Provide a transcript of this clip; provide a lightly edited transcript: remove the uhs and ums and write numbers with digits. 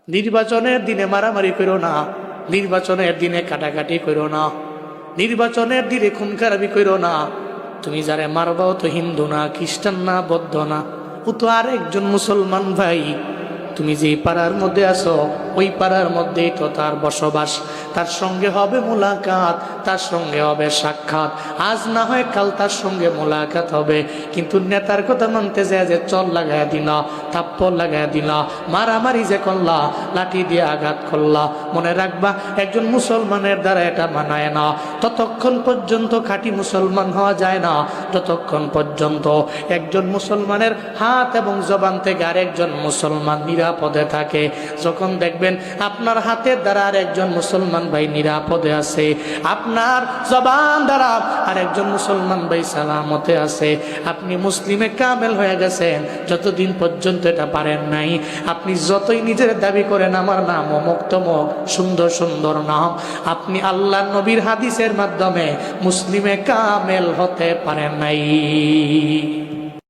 নির্বাচনের দিনে মারামারি করো না, নির্বাচনের দিনে কাটাকাটি করো না, নির্বাচনের দিনে খুন খারাপি করো না। তুমি যারে মারবাও তো হিন্দু না, খ্রিস্টান না, বৌদ্ধ না, ও তো আর একজন মুসলমান ভাই। তুমি যে পাড়ার মধ্যে আছো ওই পাড়ার মধ্যেই তো তার বসবাস, তার সঙ্গে হবে মোলাকাত, তার সঙ্গে হবে সাক্ষাৎ। আজ না হয় কাল তার সঙ্গে মোলাকাত হবে, কিন্তু নেতার কথা মানতে যায় যে চল লাগাই দিলা, থাপ্পড় লাগাই দিলা, মারামারি যে করলা, লাঠি দিয়ে আঘাত করলা, মনে রাখবা একজন মুসলমানের দ্বারা এটা মানায় না। ততক্ষণ পর্যন্ত খাঁটি মুসলমান হওয়া যায় না যতক্ষণ পর্যন্ত একজন মুসলমানের হাত এবং জবান থেকে আরেকজন মুসলমান নিরাপদে থাকে। যখন দেখবেন আপনার হাতের দ্বারা আরেকজন মুসলমান ভাই নিরাপদে আছে, আপনার জবান দ্বারা আরেকজন মুসলমান ভাই সালামতে আছে, আপনি মুসলিমে কামেল হয়ে গেছেন। যতদিন পর্যন্ত এটা পারেন নাই, আপনি যতই নিজের দাবি করেন আমার নাম অমুক তমুক, সুন্দর সুন্দর নাম, আপনি আল্লাহ নবীর হাদিসের মাধ্যমে মুসলিমে কামেল হতে পারেন নাই।